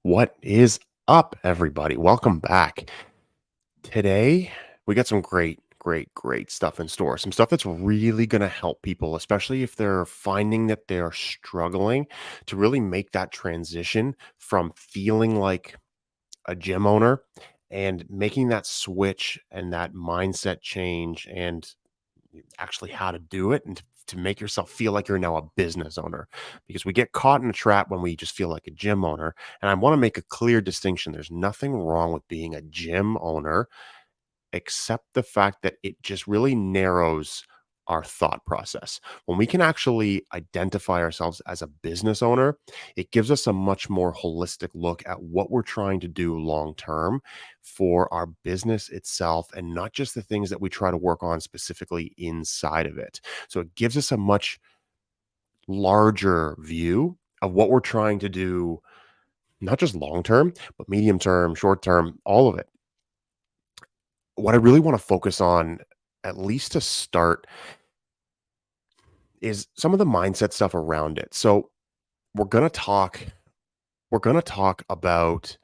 What is up, everybody? Welcome back. Today, we got some great stuff in store. Some stuff that's really going to help people, especially if they're finding that they're struggling to really make that transition from feeling like a gym owner and making that switch and that mindset change and actually how to do it and to make yourself feel like you're now a business owner because we get caught in a trap when we just feel like a gym owner. And I want to make a clear distinction. There's nothing wrong with being a gym owner except the fact that it just really narrows our thought process. When we can actually identify ourselves as a business owner, it gives us a much more holistic look at what we're trying to do long term for our business itself and not just the things that we try to work on specifically inside of it. So it gives us a much larger view of what we're trying to do, not just long term, but medium term, short term, all of it. What I really want to focus on, at least to start, is some of the mindset stuff around it. So we're gonna talk we're gonna talk about,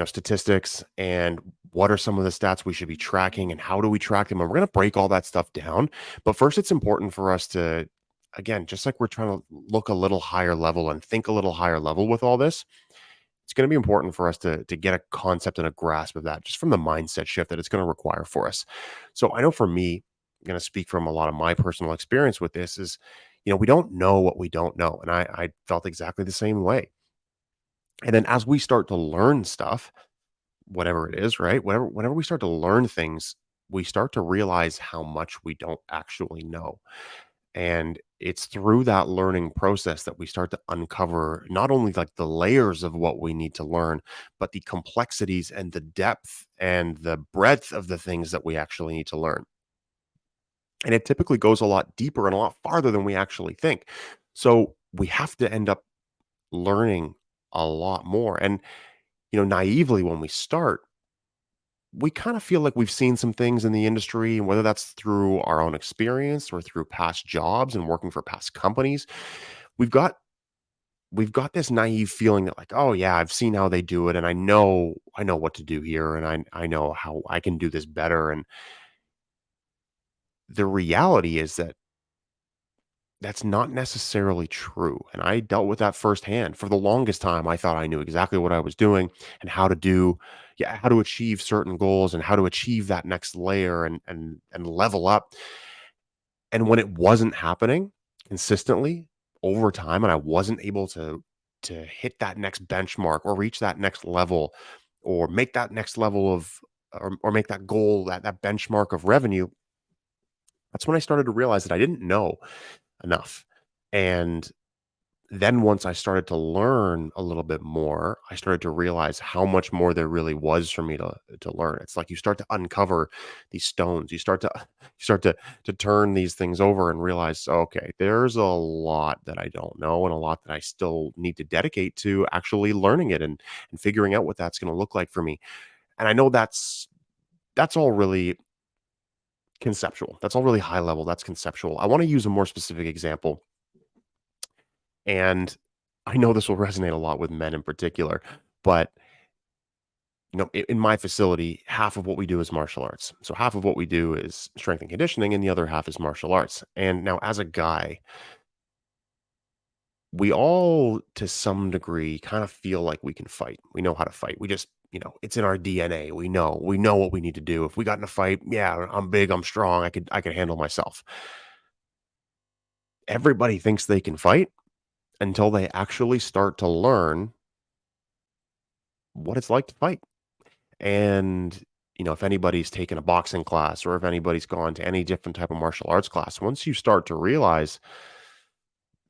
statistics and what are some of the stats we should be tracking and how do we track them? And we're gonna break all that stuff down. But first, it's important for us to, again, just like we're trying to look a little higher level and think a little higher level with all this, it's going to be important for us to get a concept and a grasp of that just from the mindset shift that it's going to require for us. So I know for me, I'm going to speak from a lot of my personal experience with this is, we don't know what we don't know. And I felt exactly the same way. And then as we start to learn stuff, whatever it is, right? Whenever we start to learn things, we start to realize how much we don't actually know. And it's through that learning process that we start to uncover not only like the layers of what we need to learn, but the complexities and the depth and the breadth of the things that we actually need to learn. And it typically goes a lot deeper and a lot farther than we actually think. So we have to end up learning a lot more. And, naively, when we start, we kind of feel like we've seen some things in the industry, and whether that's through our own experience or through past jobs and working for past companies, we've got we've got this naive feeling that like, oh yeah, I've seen how they do it, and I know what to do here, and I know how I can do this better. And the reality is that that's not necessarily true. And I dealt with that firsthand. For the longest time, I thought I knew exactly what I was doing and how to do, yeah, how to achieve certain goals and how to achieve that next layer and level up. And when it wasn't happening consistently over time, and I wasn't able to hit that next benchmark or reach that next level or make that next level of or make that goal, that benchmark of revenue, that's when I started to realize that I didn't know enough. And then once I started to learn a little bit more, I started to realize how much more there really was for me to learn. It's like you start to uncover these stones. You start to you start to turn these things over and realize, okay, there's a lot that I don't know and a lot that I still need to dedicate to actually learning it and figuring out what that's going to look like for me. And I know that's all really conceptual. That's all really high level. That's conceptual. I want to use a more specific example. And I know this will resonate a lot with men in particular, but in my facility, half of what we do is martial arts. So half of what we do is strength and conditioning, and the other half is martial arts. And now, as a guy, we all, to some degree, kind of feel like we can fight. We know how to fight. We just, it's in our DNA. We know what we need to do. If we got in a fight, yeah, I'm big, I'm strong. I could handle myself. Everybody thinks they can fight until they actually start to learn what it's like to fight. And, if anybody's taken a boxing class or if anybody's gone to any different type of martial arts class, once you start to realize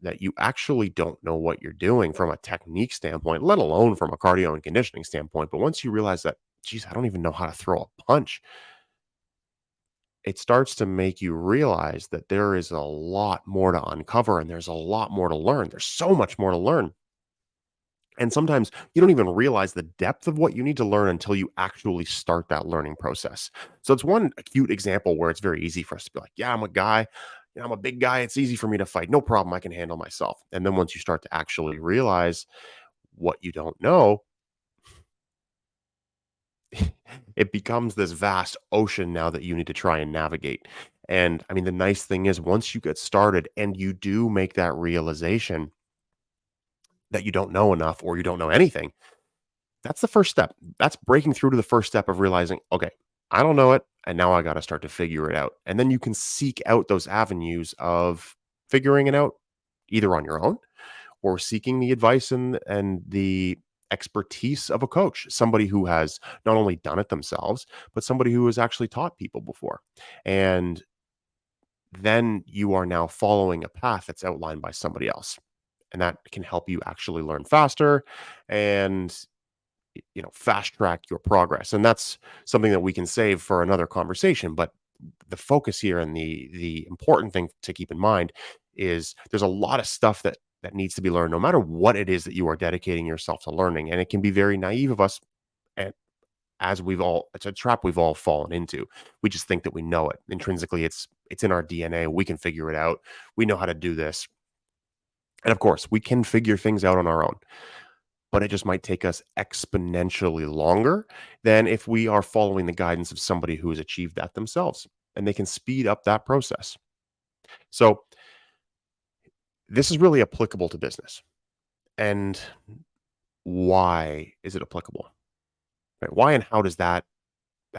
that you actually don't know what you're doing from a technique standpoint, let alone from a cardio and conditioning standpoint, but once you realize that, geez, I don't even know how to throw a punch, it starts to make you realize that there is a lot more to uncover and there's a lot more to learn. There's so much more to learn. And sometimes you don't even realize the depth of what you need to learn until you actually start that learning process. So it's one acute example where it's very easy for us to be like, yeah, I'm a guy, I'm a big guy. It's easy for me to fight. No problem. I can handle myself. And then once you start to actually realize what you don't know, it becomes this vast ocean now that you need to try and navigate. And I mean, the nice thing is once you get started and you do make that realization that you don't know enough or you don't know anything, that's the first step. That's breaking through to the first step of realizing, okay, I don't know it. And now I got to start to figure it out. And then you can seek out those avenues of figuring it out either on your own or seeking the advice and the expertise of a coach, somebody who has not only done it themselves, but somebody who has actually taught people before. And then you are now following a path that's outlined by somebody else. And that can help you actually learn faster and fast track your progress. And that's something that we can save for another conversation. But the focus here and the important thing to keep in mind is there's a lot of stuff that needs to be learned no matter what it is that you are dedicating yourself to learning. And it can be very naive of us, and as it's a trap we've all fallen into. We just think that we know it intrinsically. It's in our DNA. We can figure it out. We know how to do this. And of course we can figure things out on our own, but it just might take us exponentially longer than if we are following the guidance of somebody who has achieved that themselves, and they can speed up that process. So this is really applicable to business. And why is it applicable? Right? Why and how does that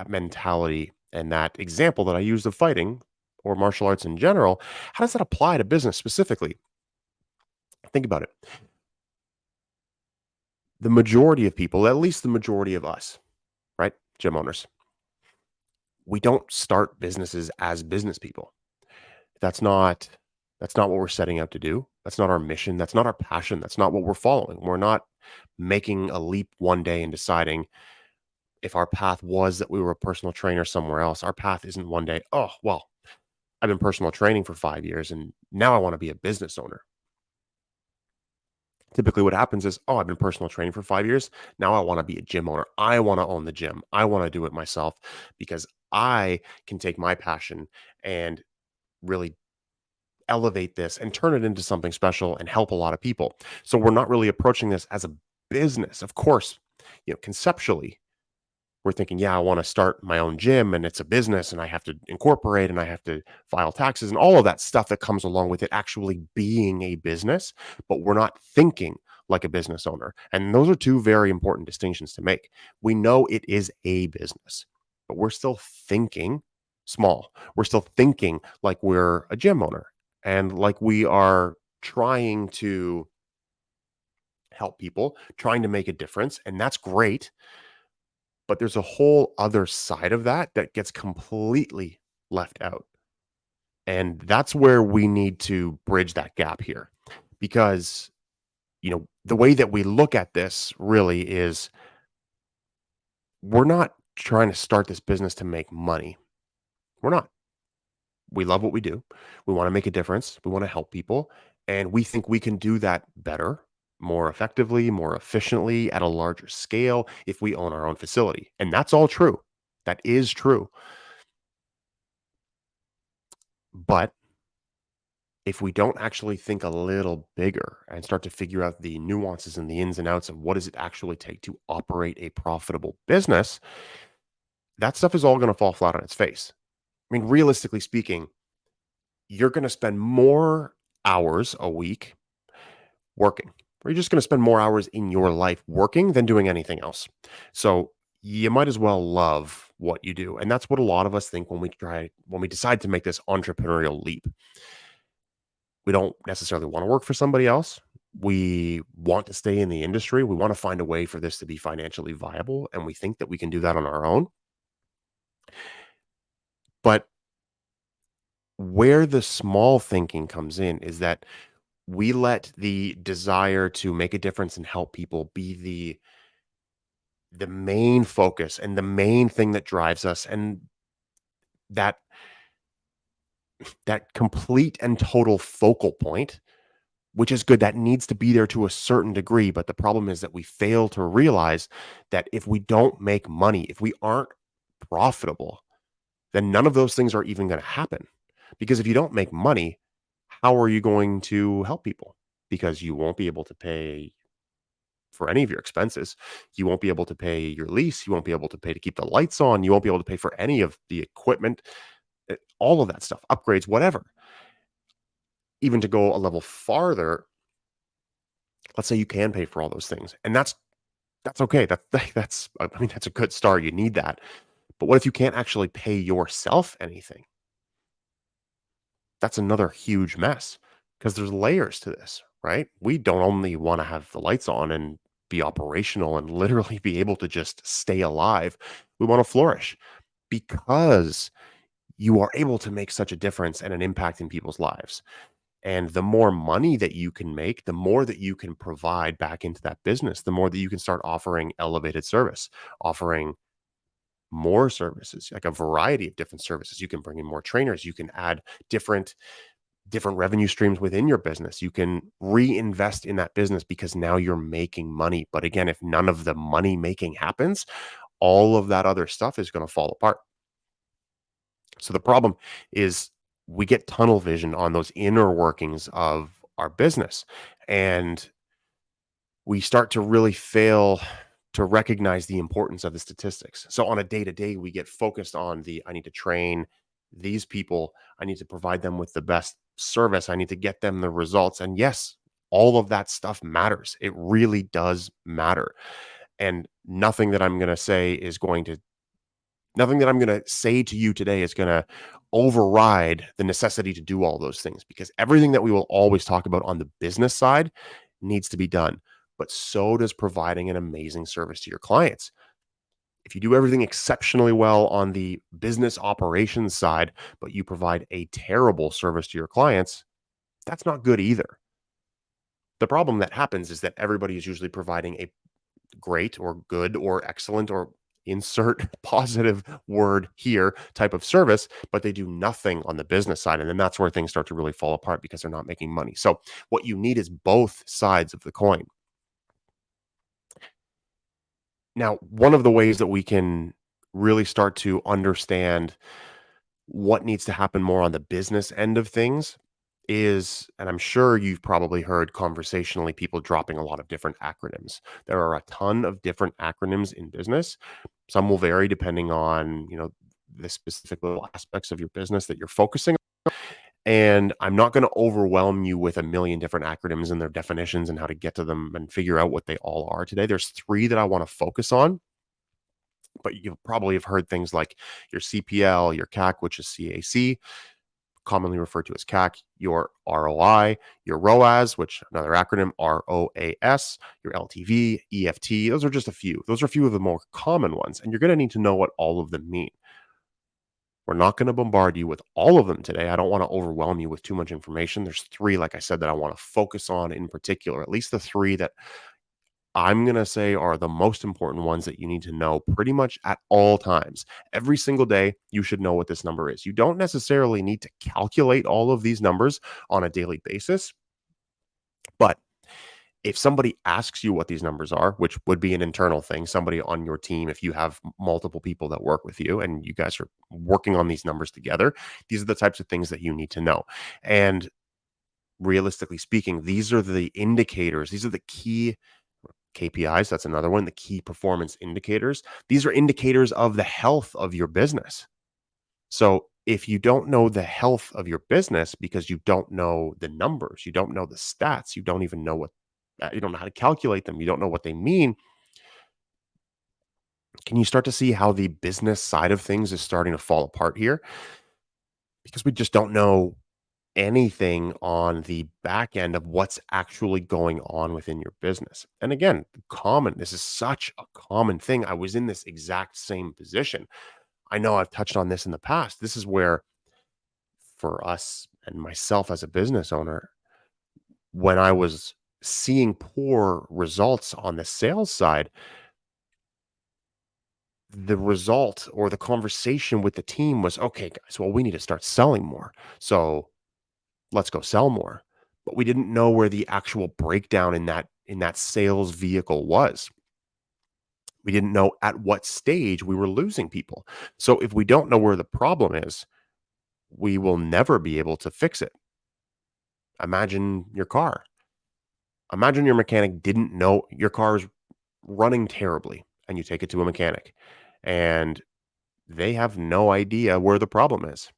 mentality and that example that I used of fighting or martial arts in general, how does that apply to business specifically? Think about it. The majority of people, at least the majority of us, right? Gym owners, we don't start businesses as business people. That's not that's not what we're setting out to do. That's not our mission. That's not our passion. That's not what we're following. We're not making a leap one day and deciding if our path was that we were a personal trainer somewhere else. Our path isn't one day, oh, well, I've been personal training for 5 years and now I want to be a business owner. Typically what happens is, oh, I've been personal training for 5 years. Now I want to be a gym owner. I want to own the gym. I want to do it myself because I can take my passion and really elevate this and turn it into something special and help a lot of people. So we're not really approaching this as a business. Of course, conceptually, we're thinking, yeah, I want to start my own gym and it's a business and I have to incorporate and I have to file taxes and all of that stuff that comes along with it actually being a business, but we're not thinking like a business owner. And those are two very important distinctions to make. We know it is a business, but we're still thinking small. We're still thinking like we're a gym owner and like we are trying to help people, trying to make a difference. And that's great, but there's a whole other side of that that gets completely left out. And that's where we need to bridge that gap here. Because, the way that we look at this really is we're not trying to start this business to make money. We're not. We love what we do. We want to make a difference. We want to help people. And we think we can do that better, more effectively, more efficiently, at a larger scale if we own our own facility. And that's all true. That is true. But if we don't actually think a little bigger and start to figure out the nuances and the ins and outs of what does it actually take to operate a profitable business, that stuff is all going to fall flat on its face. I mean, realistically speaking, you're going to spend more hours a week working, or you're just going to spend more hours in your life working than doing anything else. So you might as well love what you do. And that's what a lot of us think when we decide to make this entrepreneurial leap. We don't necessarily want to work for somebody else. We want to stay in the industry. We want to find a way for this to be financially viable. And we think that we can do that on our own. But where the small thinking comes in is that we let the desire to make a difference and help people be the main focus and the main thing that drives us, and that complete and total focal point, which is good, that needs to be there to a certain degree. But the problem is that we fail to realize that if we don't make money, if we aren't profitable, then none of those things are even going to happen. Because if you don't make money, how are you going to help people? Because you won't be able to pay for any of your expenses. You won't be able to pay your lease. You won't be able to pay to keep the lights on. You won't be able to pay for any of the equipment, all of that stuff, upgrades, whatever. Even to go a level farther, let's say you can pay for all those things, and that's okay. That's I mean that's a good start. You need that. But what if you can't actually pay yourself anything? That's another huge mess because there's layers to this, right? We don't only want to have the lights on and be operational and literally be able to just stay alive. We want to flourish because you are able to make such a difference and an impact in people's lives. And the more money that you can make, the more that you can provide back into that business, the more that you can start offering elevated service, offering more services, like a variety of different services. You can bring in more trainers, you can add different revenue streams within your business. You can reinvest in that business because now you're making money. But again, if none of the money making happens, all of that other stuff is going to fall apart. So the problem is we get tunnel vision on those inner workings of our business. And we start to really fail to recognize the importance of the statistics. So on a day to day, we get focused on I need to train these people. I need to provide them with the best service. I need to get them the results. And yes, all of that stuff matters. It really does matter. And nothing that I'm going to say to you today is going to override the necessity to do all those things because everything that we will always talk about on the business side needs to be done. But so does providing an amazing service to your clients. If you do everything exceptionally well on the business operations side, but you provide a terrible service to your clients, that's not good either. The problem that happens is that everybody is usually providing a great or good or excellent or insert positive word here type of service, but they do nothing on the business side. And then that's where things start to really fall apart because they're not making money. So, what you need is both sides of the coin. Now, one of the ways that we can really start to understand what needs to happen more on the business end of things is, and I'm sure you've probably heard conversationally people dropping a lot of different acronyms. There are a ton of different acronyms in business. Some will vary depending on, the specific little aspects of your business that you're focusing on. And I'm not going to overwhelm you with a million different acronyms and their definitions and how to get to them and figure out what they all are today. There's three that I want to focus on, but you probably have heard things like your CPL, your CAC, which is CAC, commonly referred to as CAC, your ROI, your ROAS, which another acronym, ROAS, your LTV, EFT. Those are just a few. Those are a few of the more common ones, and you're going to need to know what all of them mean. We're not going to bombard you with all of them today. I don't want to overwhelm you with too much information. There's three, like I said, that I want to focus on in particular, at least the three that I'm going to say are the most important ones that you need to know pretty much at all times. Every single day, you should know what this number is. You don't necessarily need to calculate all of these numbers on a daily basis, but if somebody asks you what these numbers are, which would be an internal thing, somebody on your team, if you have multiple people that work with you and you guys are working on these numbers together, these are the types of things that you need to know. And realistically speaking, these are the indicators, these are the key KPIs. That's another one, the key performance indicators. These are indicators of the health of your business. So if you don't know the health of your business because you don't know the numbers, you don't know the stats, you don't even know you don't know how to calculate them, you don't know what they mean, can you start to see how the business side of things is starting to fall apart here? Because we just don't know anything on the back end of what's actually going on within your business. And again, this is such a common thing. I was in this exact same position. I know I've touched on this in the past. This is where, for us and myself as a business owner, when I was seeing poor results on the sales side, the result or the conversation with the team was, okay, guys, well, we need to start selling more. So let's go sell more. But we didn't know where the actual breakdown in that sales vehicle was. We didn't know at what stage we were losing people. So if we don't know where the problem is, we will never be able to fix it. Imagine your car. Imagine your mechanic didn't know your car is running terribly and you take it to a mechanic and they have no idea where the problem is.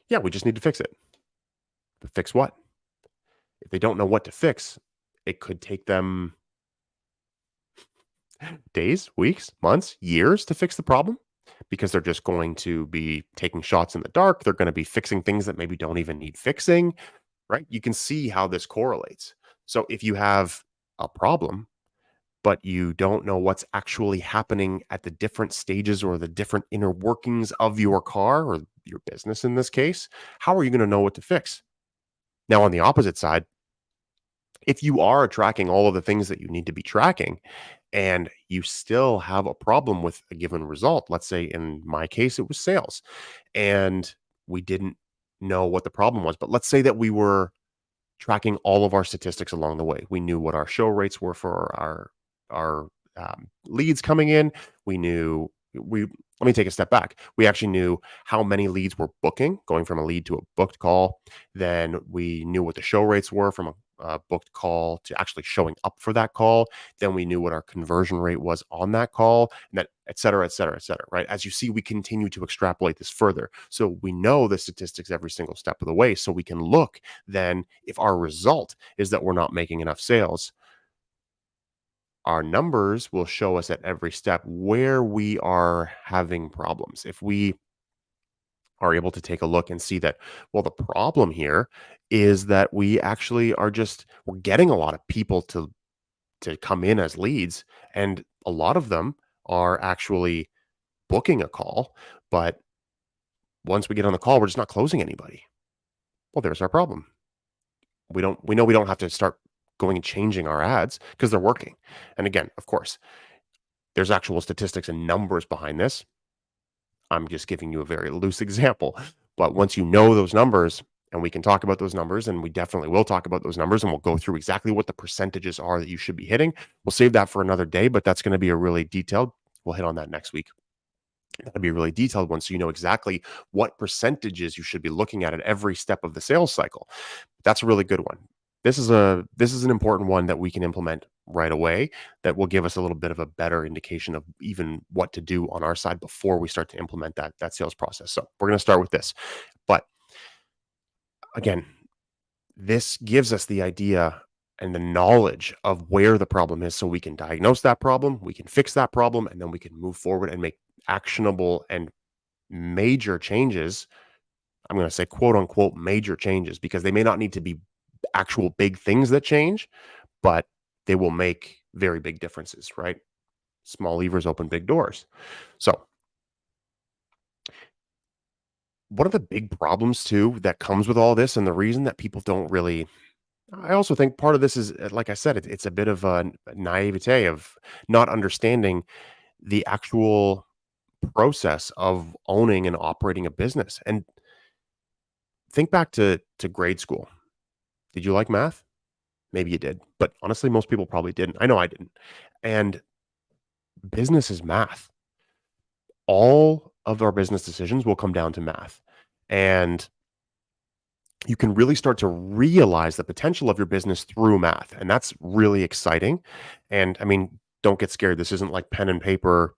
Yeah, we just need to fix it. But fix what? If they don't know what to fix, it could take them days, weeks, months, years to fix the problem because they're just going to be taking shots in the dark. They're going to be fixing things that maybe don't even need fixing, right? You can see how this correlates. So if you have a problem, but you don't know what's actually happening at the different stages or the different inner workings of your car or your business in this case, how are you going to know what to fix? Now, on the opposite side, if you are tracking all of the things that you need to be tracking and you still have a problem with a given result, let's say in my case, it was sales, and we didn't know what the problem was, but let's say that we were tracking all of our statistics along the way. We knew what our show rates were for our leads coming in. We knew we let me take a step back. We actually knew how many leads were booking, going from a lead to a booked call. Then we knew what the show rates were from a booked call to actually showing up for that call. Then we knew what our conversion rate was on that call, and that et cetera, et cetera, et cetera. Right? As you see, we continue to extrapolate this further, so we know the statistics every single step of the way. So we can look then if our result is that we're not making enough sales, our numbers will show us at every step where we are having problems. If we are able to take a look and see that, well, the problem here is that we actually are just we're getting a lot of people to come in as leads, and a lot of them are actually booking a call, but once we get on the call, we're just not closing anybody. Well, there's our problem. We know we don't have to start going and changing our ads because they're working. And again, of course, there's actual statistics and numbers behind this. I'm just giving you a very loose example. But once you know those numbers, and we can talk about those numbers, and we definitely will talk about those numbers, and we'll go through exactly what the percentages are that you should be hitting. We'll save that for another day, but that's going to be a really detailed. We'll hit on that next week. That'll be a really detailed one, so you know exactly what percentages you should be looking at every step of the sales cycle. That's a really good one. This is an important one that we can implement right away that will give us a little bit of a better indication of even what to do on our side before we start to implement that sales process. So we're going to start with this. But again, this gives us the idea and the knowledge of where the problem is so we can diagnose that problem, we can fix that problem, and then we can move forward and make actionable and major changes. I'm going to say quote unquote major changes because they may not need to be actual big things that change, but they will make very big differences, right? Small levers open big doors. So, one of the big problems too that comes with all this, and the reason that people don't really, I also think part of this is, like I said, it's a bit of a naivete of not understanding the actual process of owning and operating a business. And think back to grade school. Did you like math? Maybe you did, but honestly, most people probably didn't. I know I didn't. And business is math. All of our business decisions will come down to math. And you can really start to realize the potential of your business through math. And that's really exciting. And I mean, don't get scared. This isn't like pen and paper,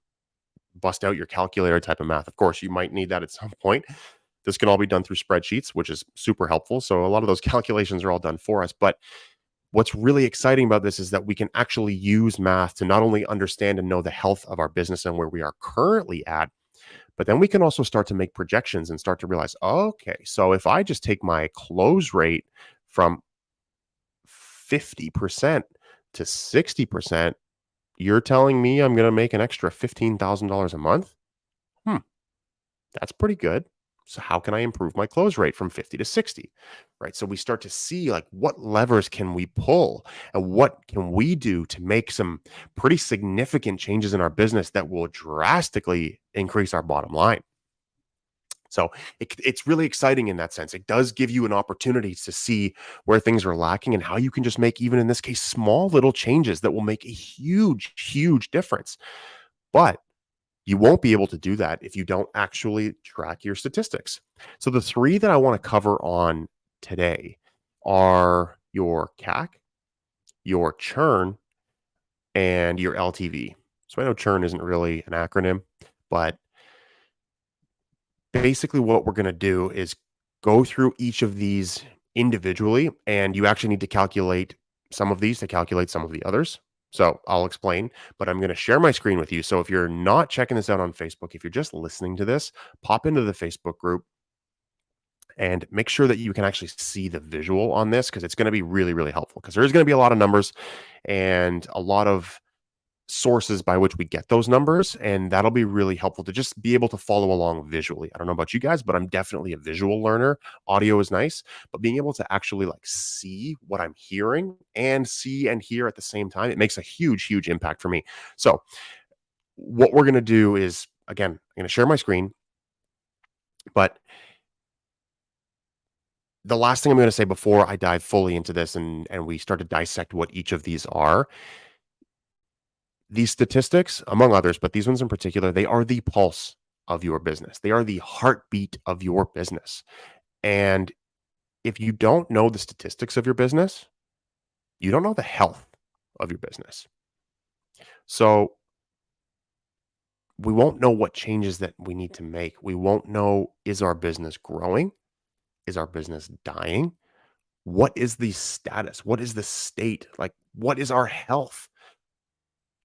bust out your calculator type of math. Of course, you might need that at some point. This can all be done through spreadsheets, which is super helpful. So a lot of those calculations are all done for us. But what's really exciting about this is that we can actually use math to not only understand and know the health of our business and where we are currently at, but then we can also start to make projections and start to realize, okay, so if I just take my close rate from 50% to 60%, you're telling me I'm going to make an extra $15,000 a month? Hmm. That's pretty good. So how can I improve my close rate from 50 to 60? Right? So we start to see like what levers can we pull and what can we do to make some pretty significant changes in our business that will drastically increase our bottom line. So it's really exciting in that sense. It does give you an opportunity to see where things are lacking and how you can just make, even in this case, small little changes that will make a huge, huge difference. But you won't be able to do that if you don't actually track your statistics. So the three that I want to cover on today are your CAC, your churn, and your LTV. So I know churn isn't really an acronym, but basically what we're going to do is go through each of these individually, and you actually need to calculate some of these to calculate some of the others. So I'll explain, but I'm going to share my screen with you. So if you're not checking this out on Facebook, if you're just listening to this, pop into the Facebook group and make sure that you can actually see the visual on this, because it's going to be really, really helpful, because there's going to be a lot of numbers and a lot of sources by which we get those numbers, and that'll be really helpful to just be able to follow along visually. I don't know about you guys, but I'm definitely a visual learner. Audio is nice, but being able to actually like see what I'm hearing and see and hear at the same time, it makes a huge, huge impact for me. So what we're going to do is, again, I'm going to share my screen, but the last thing I'm going to say before I dive fully into this and we start to dissect what each of these are, these statistics, among others, but these ones in particular, they are the pulse of your business. They are the heartbeat of your business. And if you don't know the statistics of your business, you don't know the health of your business. So we won't know what changes that we need to make. We won't know, is our business growing? Is our business dying? What is the status? What is the state? Like, what is our health?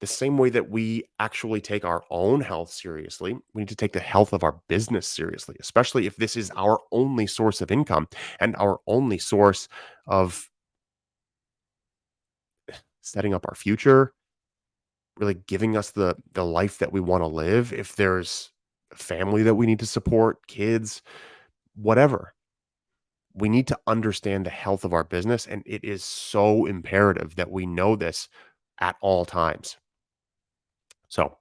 The same way that we actually take our own health seriously, we need to take the health of our business seriously, especially if this is our only source of income and our only source of setting up our future, really giving us the life that we want to live. If there's a family that we need to support, kids, whatever, we need to understand the health of our business. And it is so imperative that we know this at all times. So,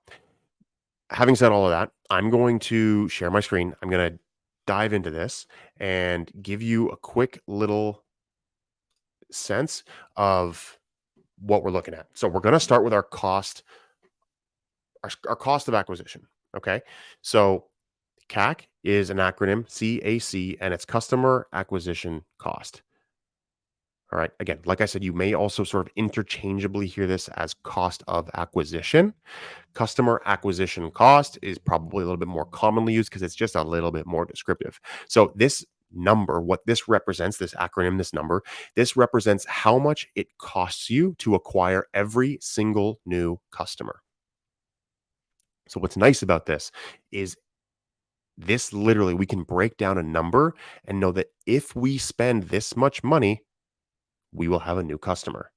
having said all of that, I'm going to share my screen. I'm going to dive into this and give you a quick little sense of what we're looking at. So we're going to start with our cost, our cost of acquisition. Okay. So CAC is an acronym, CAC, and it's customer acquisition cost. All right. Again, like I said, you may also sort of interchangeably hear this as cost of acquisition. Customer acquisition cost is probably a little bit more commonly used because it's just a little bit more descriptive. So this number, what this represents, this acronym, this number, this represents how much it costs you to acquire every single new customer. So what's nice about this is this literally, we can break down a number and know that if we spend this much money, we will have a new customer.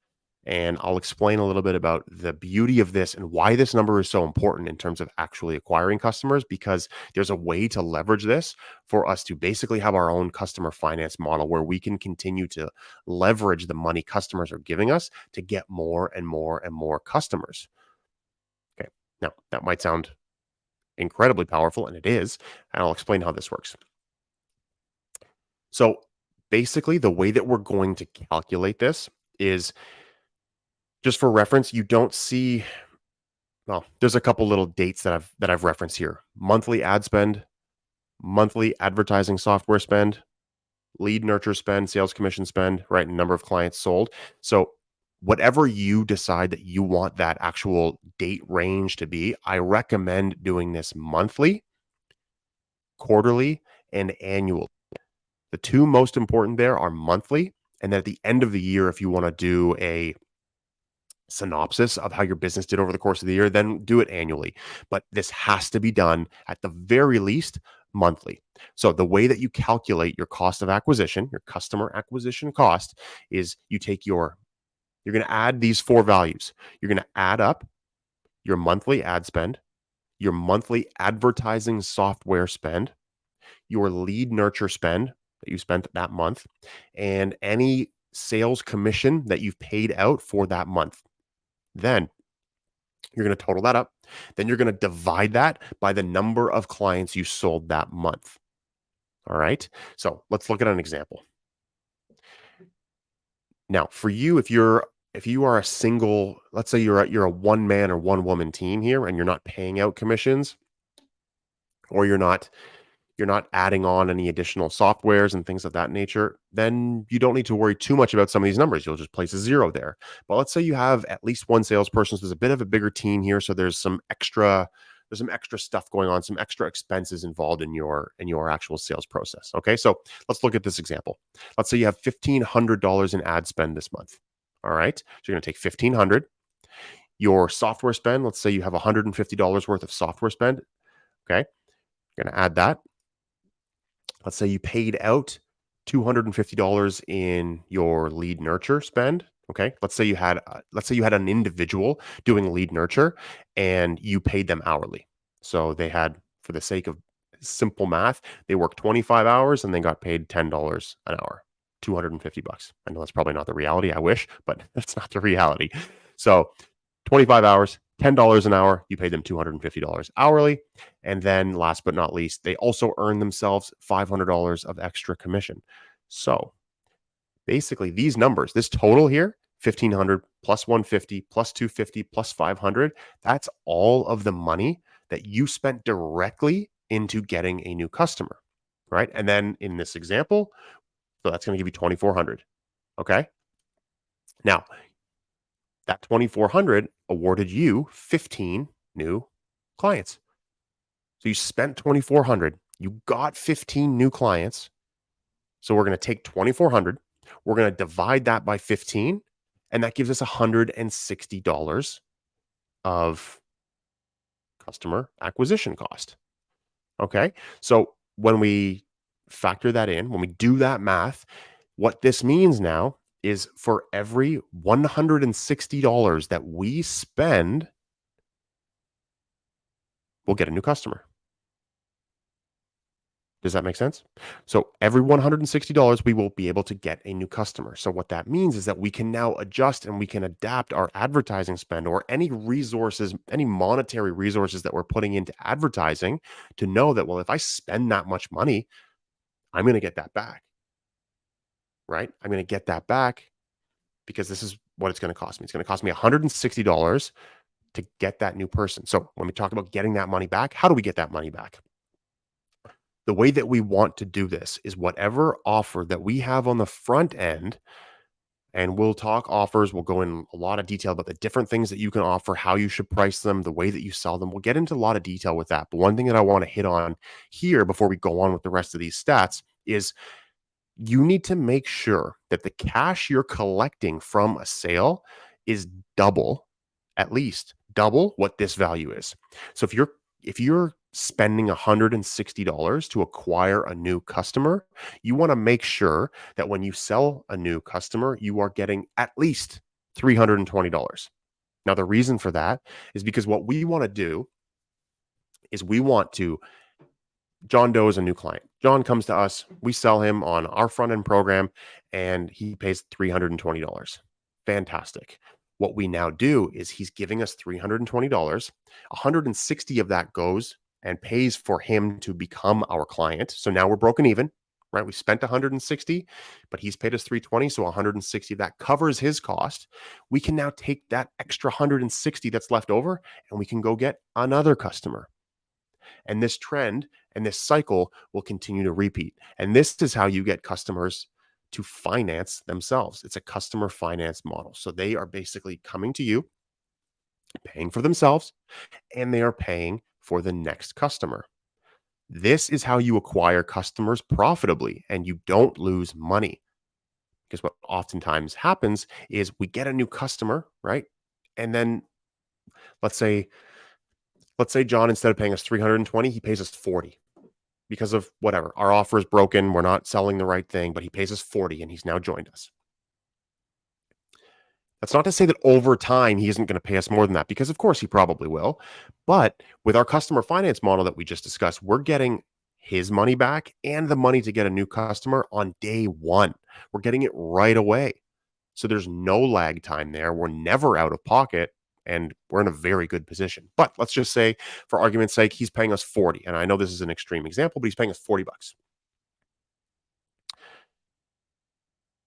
And I'll explain a little bit about the beauty of this and why this number is so important in terms of actually acquiring customers, because there's a way to leverage this for us to basically have our own customer finance model where we can continue to leverage the money customers are giving us to get more and more and more customers. Okay. Now, that might sound incredibly powerful, and it is. And I'll explain how this works. So, basically, the way that we're going to calculate this is, just for reference, you don't see, well, there's a couple little dates that I've referenced here. Monthly ad spend, monthly advertising software spend, lead nurture spend, sales commission spend, right? Number of clients sold. So whatever you decide that you want that actual date range to be, I recommend doing this monthly, quarterly, and annual. The two most important there are monthly. And then at the end of the year, if you want to do a synopsis of how your business did over the course of the year, then do it annually. But this has to be done at the very least monthly. So the way that you calculate your cost of acquisition, your customer acquisition cost, is you're going to add these four values. You're going to add up your monthly ad spend, your monthly advertising software spend, your lead nurture spend that you spent that month, and any sales commission that you've paid out for that month. Then you're going to total that up. Then you're going to divide that by the number of clients you sold that month. All right. So let's look at an example. Now, for you, if you are a single, let's say you're a one man or one woman team here, and you're not paying out commissions, or you're not you're not adding on any additional softwares and things of that nature, then you don't need to worry too much about some of these numbers. You'll just place a zero there. But let's say you have at least one salesperson. So there's a bit of a bigger team here. So there's some extra stuff going on, some extra expenses involved in your actual sales process. Okay. So let's look at this example. Let's say you have $1,500 in ad spend this month. All right. So you're going to take 1,500. Your software spend, let's say you have $150 worth of software spend. Okay. You're going to add that. Let's say you paid out $250 in your lead nurture spend. Okay. Let's say you had an individual doing lead nurture and you paid them hourly. So they had, for the sake of simple math, they worked 25 hours and they got paid $10 an hour, 250 bucks. I know that's probably not the reality. I wish, but that's not the reality. So 25 hours, $10 an hour, you pay them $250 hourly. And then last but not least, they also earn themselves $500 of extra commission. So basically these numbers, this total here, 1,500 plus 150 plus 250 plus 500, that's all of the money that you spent directly into getting a new customer, right? And then in this example, so that's going to give you 2,400. Okay. Now, that 2,400 awarded you 15 new clients. So you spent 2,400, you got 15 new clients. So we're going to take 2,400, we're going to divide that by 15, and that gives us $160 of customer acquisition cost. Okay. So when we factor that in, when we do that math, what this means now is for every $160 that we spend, we'll get a new customer. Does that make sense? So every $160, we will be able to get a new customer. So what that means is that we can now adjust and we can adapt our advertising spend or any resources, any monetary resources that we're putting into advertising to know that, well, if I spend that much money, I'm going to get that back, right? I'm going to get that back because this is what it's going to cost me. It's going to cost me $160 to get that new person. So when we talk about getting that money back, how do we get that money back? The way that we want to do this is whatever offer that we have on the front end, and we'll talk offers. We'll go in a lot of detail about the different things that you can offer, how you should price them, the way that you sell them. We'll get into a lot of detail with that. But one thing that I want to hit on here before we go on with the rest of these stats is you need to make sure that the cash you're collecting from a sale is double, at least double what this value is. So if you're spending $160 to acquire a new customer, you want to make sure that when you sell a new customer, you are getting at least $320. Now, the reason for that is because what we want to do is we want to John Doe is a new client. John comes to us, we sell him on our front end program, and he pays $320. Fantastic. What we now do is he's giving us $320. 160 of that goes and pays for him to become our client. So now we're broken even, right? We spent 160, but he's paid us 320. So 160 of that covers his cost. We can now take that extra 160 that's left over and we can go get another customer. And this trend and this cycle will continue to repeat. And this is how you get customers to finance themselves. It's a customer finance model. So they are basically coming to you, paying for themselves, and they are paying for the next customer. This is how you acquire customers profitably and you don't lose money. Because what oftentimes happens is we get a new customer, right? And then let's say John, instead of paying us 320, he pays us 40 because of whatever. Our offer is broken. We're not selling the right thing, but he pays us 40 and he's now joined us. That's not to say that over time he isn't going to pay us more than that, because of course he probably will. But with our customer finance model that we just discussed, we're getting his money back and the money to get a new customer on day one. We're getting it right away. So there's no lag time there. We're never out of pocket and we're in a very good position. But let's just say, for argument's sake, he's paying us 40. And I know this is an extreme example, but he's paying us 40 bucks.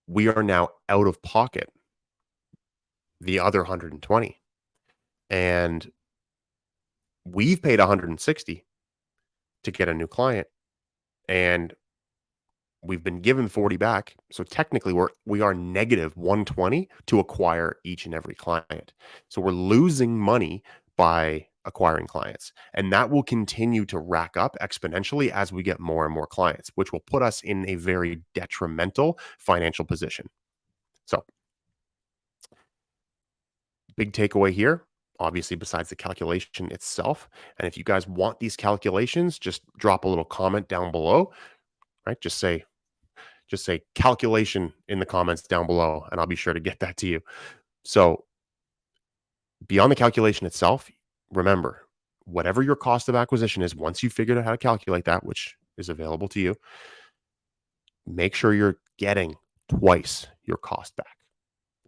We are now out of pocket the other 120. And we've paid 160 to get a new client. and we've been given 40 back. So technically we are negative 120 to acquire each and every client. So we're losing money by acquiring clients. And that will continue to rack up exponentially as we get more and more clients, which will put us in a very detrimental financial position. So, big takeaway here, obviously, besides the calculation itself. And if you guys want these calculations, just drop a little comment down below, right? Just say calculation in the comments down below, and I'll be sure to get that to you. So, beyond the calculation itself, remember, whatever your cost of acquisition is, once you figured out how to calculate that, which is available to you, make sure you're getting twice your cost back.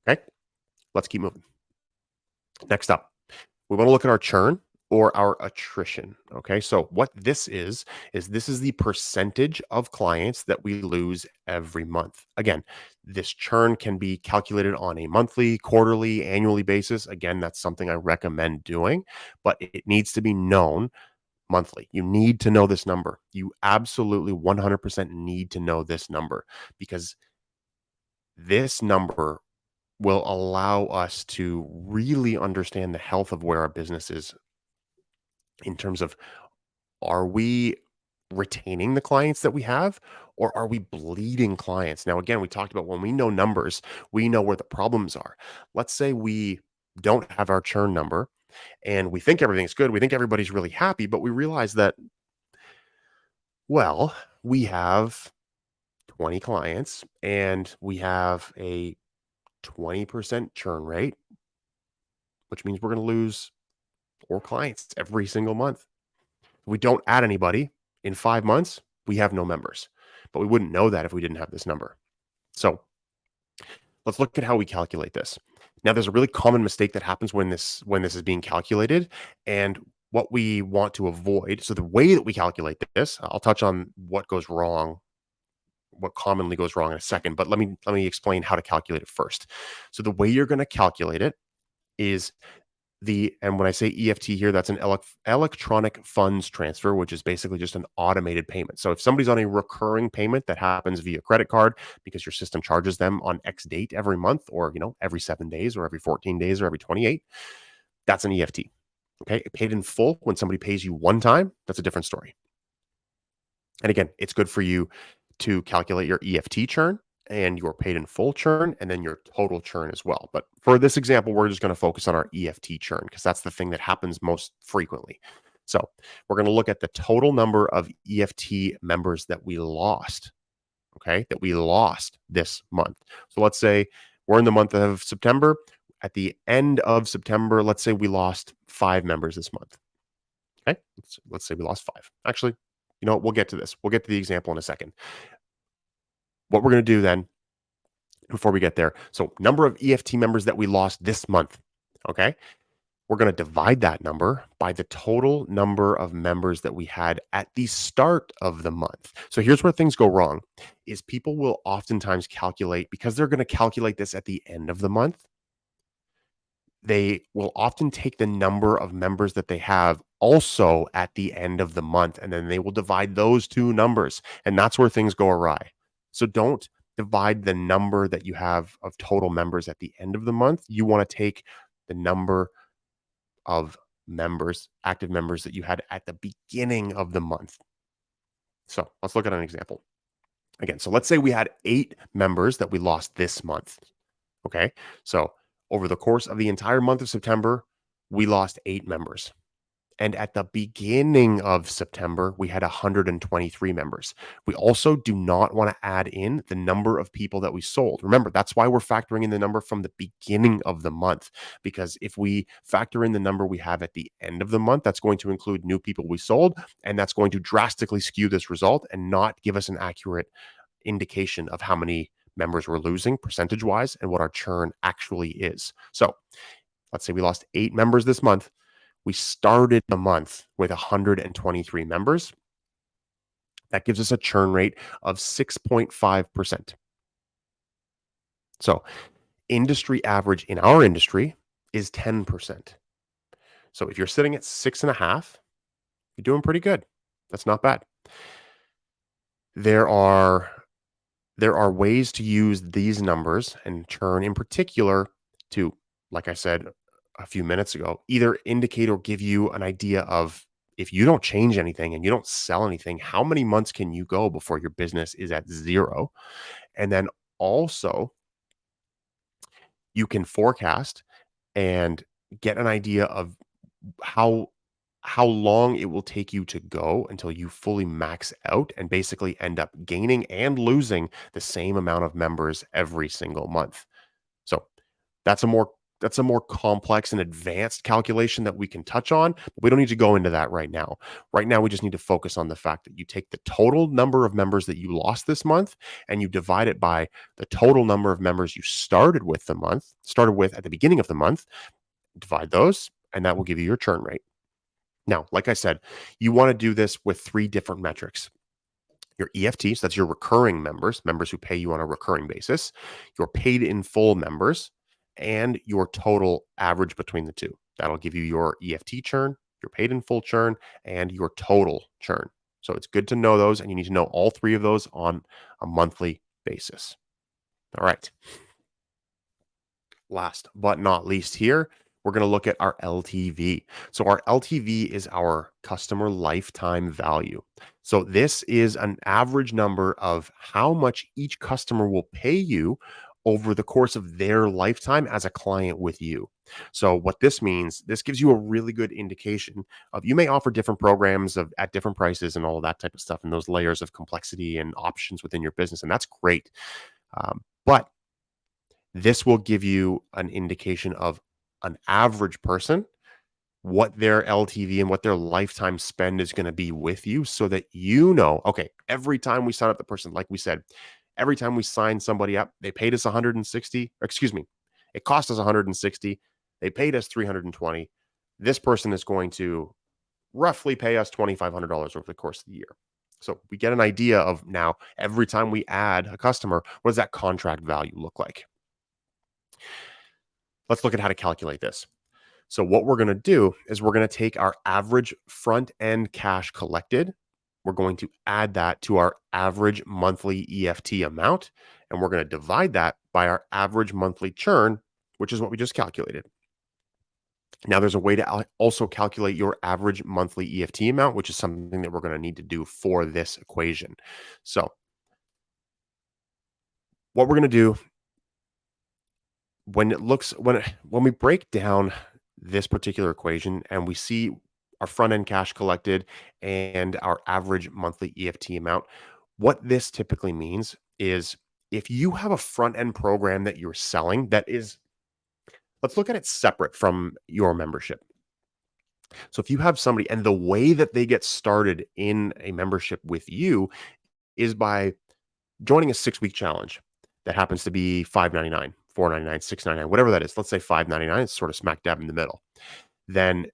Okay, let's keep moving. Next up, we want to look at our churn or our attrition. Okay. So what this is this is the percentage of clients that we lose every month. Again, this churn can be calculated on a monthly, quarterly, annually basis. Again, that's something I recommend doing, but it needs to be known monthly. You need to know this number. You absolutely 100% need to know this number, because this number will allow us to really understand the health of where our business is in terms of, are we retaining the clients that we have, or are we bleeding clients? Now, again, we talked about when we know numbers, we know where the problems are. Let's say we don't have our churn number and we think everything's good. We think everybody's really happy, but we realize that, well, we have 20 clients and we have a 20% churn rate, which means we're going to lose 4 clients every single month. We don't add anybody in 5 months, we have no members. But we wouldn't know that if we didn't have this number. So let's look at how we calculate this. Now, there's a really common mistake that happens when this is being calculated, and what we want to avoid. So the way that we calculate this, I'll touch on what goes wrong, what commonly goes wrong in a second, but let me explain how to calculate it first. So the way you're going to calculate it is and when I say EFT here, that's an electronic funds transfer, which is basically just an automated payment. So if somebody's on a recurring payment that happens via credit card because your system charges them on X date every month, or every 7 days or every 14 days or every 28, that's an EFT. Okay, paid in full, when somebody pays you one time, that's a different story. And again, it's good for you to calculate your EFT churn and your paid in full churn, and then your total churn as well. But for this example, we're just going to focus on our EFT churn because that's the thing that happens most frequently. So we're going to look at the total number of EFT members that we lost, okay, that we lost this month. So let's say we're in the month of September. At the end of September, let's say we lost 5 members this month. Okay, let's say we lost 5. Actually, we'll get to this. We'll get to the example in a second. What we're going to do then, before we get there, so number of EFT members that we lost this month, okay? We're going to divide that number by the total number of members that we had at the start of the month. So here's where things go wrong, is people will oftentimes calculate, because they're going to calculate this at the end of the month, they will often take the number of members that they have also at the end of the month, and then they will divide those two numbers, and that's where things go awry. So don't divide the number that you have of total members at the end of the month. You want to take the number of members, active members, that you had at the beginning of the month. So let's look at an example. Again, so let's say we had 8 members that we lost this month. Okay. So over the course of the entire month of September, we lost 8 members. And at the beginning of September, we had 123 members. We also do not want to add in the number of people that we sold. Remember, that's why we're factoring in the number from the beginning of the month, because if we factor in the number we have at the end of the month, that's going to include new people we sold, and that's going to drastically skew this result and not give us an accurate indication of how many members we're losing percentage wise and what our churn actually is. So let's say we lost 8 members this month. We started the month with 123 members. That gives us a churn rate of 6.5%. So industry average in our industry is 10%. So if you're sitting at 6.5, you're doing pretty good. That's not bad. There are there are ways to use these numbers and churn in particular to, like I said a few minutes ago, either indicate or give you an idea of if you don't change anything and you don't sell anything, how many months can you go before your business is at zero? And then also, you can forecast and get an idea of how how long it will take you to go until you fully max out and basically end up gaining and losing the same amount of members every single month. So that's a more that's a more complex and advanced calculation that we can touch on, but we don't need to go into that right now. Right now we just need to focus on the fact that you take the total number of members that you lost this month and you divide it by the total number of members you started with at the beginning of the month, divide those, and that will give you your churn rate. Now, like I said, you want to do this with three different metrics: your EFT, so that's your recurring members, members who pay you on a recurring basis, your paid in full members, and your total average between the two. That'll give you your EFT churn, your paid in full churn, and your total churn. So it's good to know those, and you need to know all three of those on a monthly basis. All right. Last but not least here, we're going to look at our LTV. So our LTV is our customer lifetime value. So this is an average number of how much each customer will pay you over the course of their lifetime as a client with you. So what this means, this gives you a really good indication of, you may offer different programs of at different prices and all of that type of stuff, and those layers of complexity and options within your business, and that's great. But this will give you an indication of an average person, what their LTV and what their lifetime spend is going to be with you, so that you know, okay, every time we sign up the person, like we said, every time we sign somebody up, they paid us 160, excuse me, it cost us 160, they paid us 320. This person is going to roughly pay us $2,500 over the course of the year. So we get an idea of, now every time we add a customer, what does that contract value look like? Let's look at how to calculate this. So what we're going to do is we're going to take our average front end cash collected. We're going to add that to our average monthly EFT amount, and we're going to divide that by our average monthly churn, which is what we just calculated. Now, there's a way to also calculate your average monthly EFT amount, which is something that we're going to need to do for this equation. So what we're going to do, when we break down this particular equation and we see our front end cash collected and our average monthly EFT amount, what this typically means is, if you have a front end program that you're selling that is, let's look at it separate from your membership. So if you have somebody, and the way that they get started in a membership with you is by joining a 6-week challenge that happens to be $5.99, $4.99, $6.99, whatever that is. Let's say $5.99. It's sort of smack dab in the middle. Then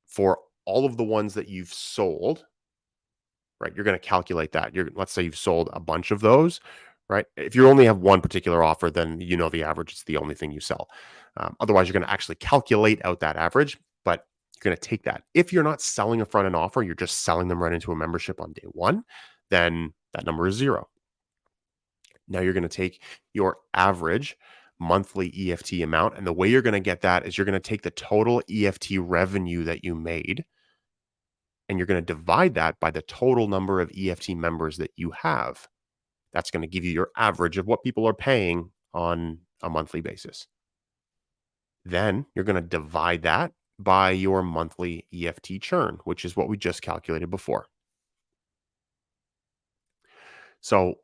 for all of the ones that you've sold, right, you're going to calculate that. Let's say you've sold a bunch of those, right? If you only have one particular offer, then you know the average is the only thing you sell. Otherwise, you're going to actually calculate out that average, but you're going to take that. If you're not selling a front end offer, you're just selling them right into a membership on day one, then that number is zero. Now you're going to take your average monthly EFT amount, and the way you're going to get that is you're going to take the total EFT revenue that you made, and you're going to divide that by the total number of EFT members that you have. That's going to give you your average of what people are paying on a monthly basis. Then you're going to divide that by your monthly EFT churn, which is what we just calculated before. So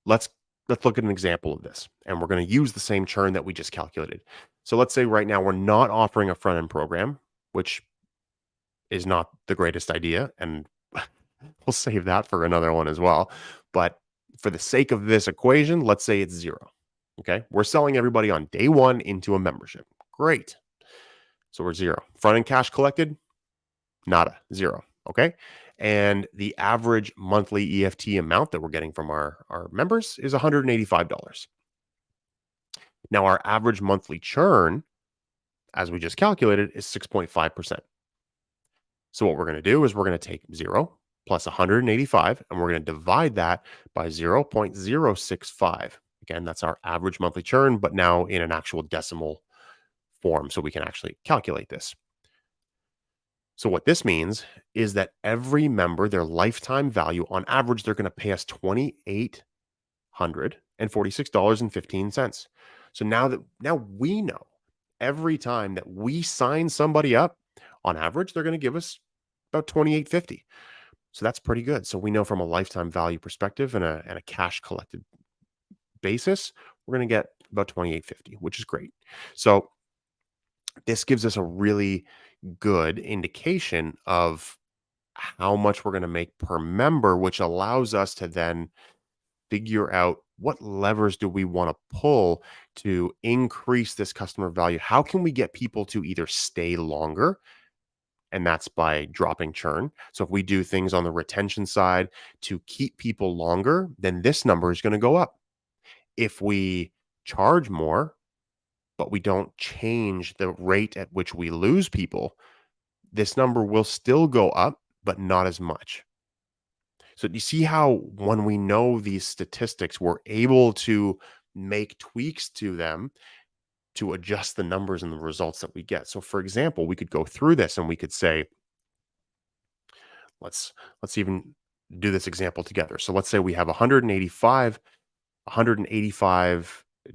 let's look at an example of this, and we're going to use the same churn that we just calculated. So let's say right now we're not offering a front end program, which is not the greatest idea, and we'll save that for another one as well. But for the sake of this equation, let's say it's zero. Okay. We're selling everybody on day one into a membership. Great. So we're zero. Front end cash collected, nada, zero. Okay. And the average monthly EFT amount that we're getting from our members is $185. Now, our average monthly churn, as we just calculated, is 6.5%. So what we're going to do is we're going to take zero, plus 185, and we're going to divide that by 0.065. Again, that's our average monthly churn, but now in an actual decimal form, so we can actually calculate this. So what this means is that every member, their lifetime value, on average, they're going to pay us $2,846.15. So now we know every time that we sign somebody up, on average, they're going to give us about 28.50. So that's pretty good. So we know from a lifetime value perspective and a cash collected basis, we're going to get about 28.50, which is great. So this gives us a really good indication of how much we're going to make per member, which allows us to then figure out what levers do we want to pull to increase this customer value. How can we get people to either stay longer, and that's by dropping churn. So if we do things on the retention side to keep people longer, then this number is going to go up. If we charge more, but we don't change the rate at which we lose people, this number will still go up, but not as much. So do you see how when we know these statistics, we're able to make tweaks to them to adjust the numbers and the results that we get? So for example, we could go through this and we could say, let's even do this example together. So let's say we have 185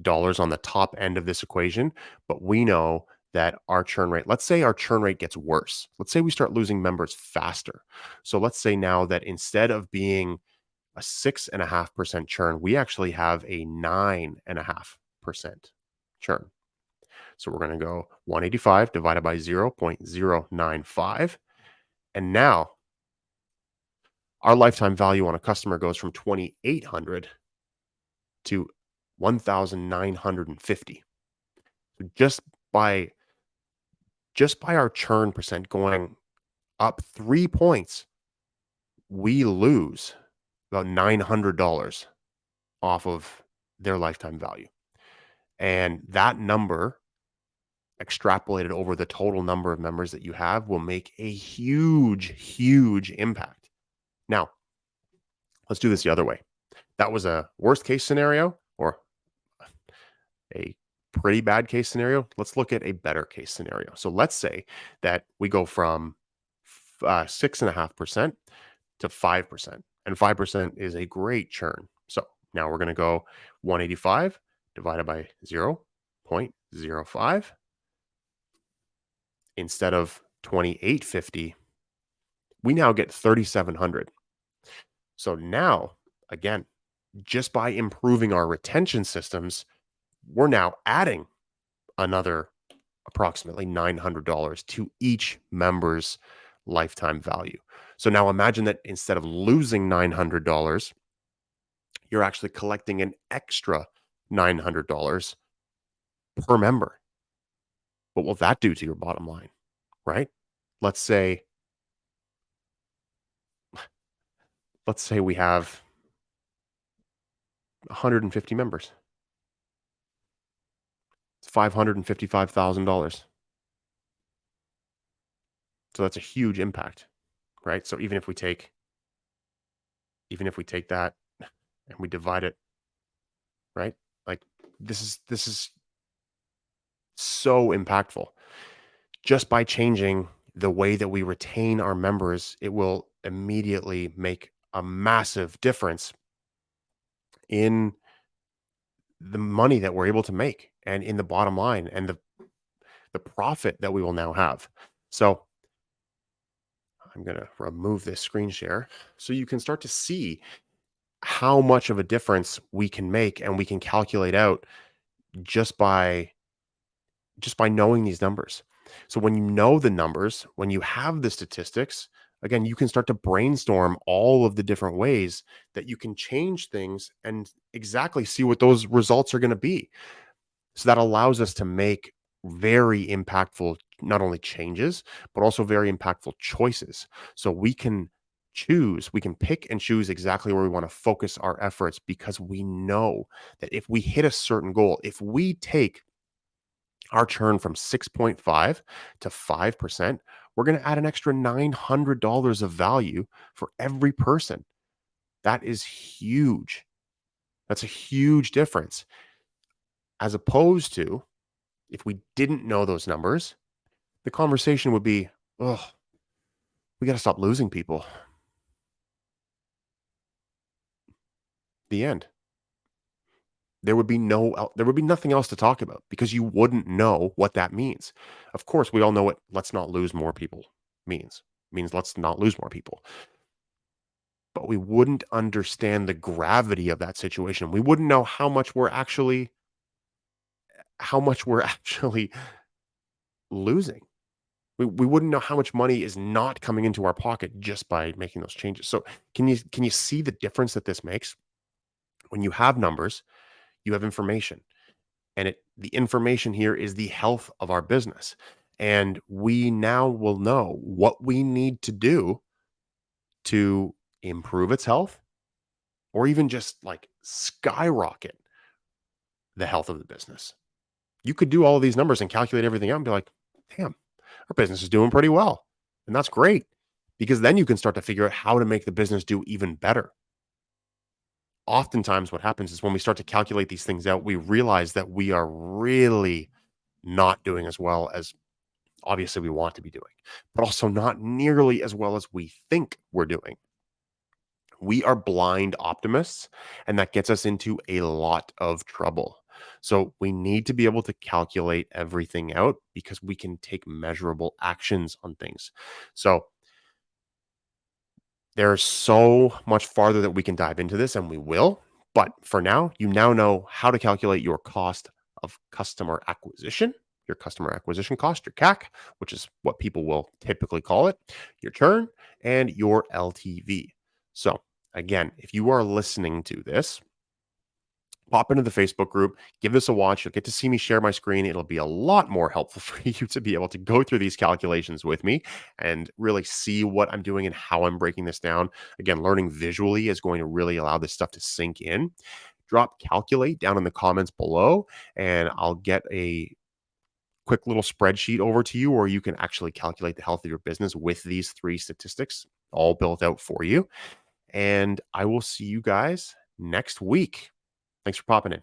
dollars on the top end of this equation, but we know that our churn rate, let's say our churn rate gets worse. Let's say we start losing members faster. So let's say now that instead of being a 6.5% churn, we actually have a 9.5% churn. So we're going to go 185 divided by 0.095. And now our lifetime value on a customer goes from 2,800 to 1,950. So just by our churn percent going up 3 points, we lose about $900 off of their lifetime value. And that number extrapolated over the total number of members that you have will make a huge impact. Now, let's do this the other way. That was a worst case scenario or a pretty bad case scenario. Let's look at a better case scenario. So let's say that we go from 6.5% to 5%, and 5% is a great churn. So now we're going to go 185 divided by 0.05 instead of 2850. We now get 3,700. So now, again, just by improving our retention systems, we're now adding another approximately $900 to each member's lifetime value. So now imagine that instead of losing $900, you're actually collecting an extra $900 per member. What will that do to your bottom line, right? Let's say we have 150 members. It's $555,000. So that's a huge impact, right? So even if we take that and we divide it, right? Like this is so impactful. Just by changing the way that we retain our members, it will immediately make a massive difference in the money that we're able to make and in the bottom line and the profit that we will now have. So I'm going to remove this screen share so you can start to see how much of a difference we can make, and we can calculate out just by knowing these numbers. So when you know the numbers, when you have the statistics, again, you can start to brainstorm all of the different ways that you can change things and exactly see what those results are going to be. So that allows us to make very impactful, not only changes, but also very impactful choices. So we can pick and choose exactly where we want to focus our efforts, because we know that if we hit a certain goal, if we take our churn from 6.5 to 5%, we're going to add an extra $900 of value for every person. That is huge. That's a huge difference. As opposed to if we didn't know those numbers, the conversation would be, oh, we got to stop losing people. The end. There would be nothing else to talk about because you wouldn't know what that means. Of course, we all know what let's not lose more people means. It means let's not lose more people. But we wouldn't understand the gravity of that situation. We wouldn't know how much we're actually losing. We wouldn't know how much money is not coming into our pocket just by making those changes. So can you see the difference that this makes? When you have numbers, you have information. And the information here is the health of our business. And we now will know what we need to do to improve its health or even just like skyrocket the health of the business. You could do all of these numbers and calculate everything out and be like, damn, our business is doing pretty well. And that's great because then you can start to figure out how to make the business do even better. Oftentimes, what happens is when we start to calculate these things out, we realize that we are really not doing as well as obviously we want to be doing, but also not nearly as well as we think we're doing. We are blind optimists, and that gets us into a lot of trouble. So we need to be able to calculate everything out because we can take measurable actions on things. So there's so much farther that we can dive into this, and we will. But for now, you now know how to calculate your cost of customer acquisition, your customer acquisition cost, your CAC, which is what people will typically call it, your churn, and your LTV. So, again, if you are listening to this, pop into the Facebook group, give this a watch. You'll get to see me share my screen. It'll be a lot more helpful for you to be able to go through these calculations with me and really see what I'm doing and how I'm breaking this down. Again, learning visually is going to really allow this stuff to sink in. Drop calculate down in the comments below, and I'll get a quick little spreadsheet over to you, or you can actually calculate the health of your business with these three statistics all built out for you. And I will see you guys next week. Thanks for popping in.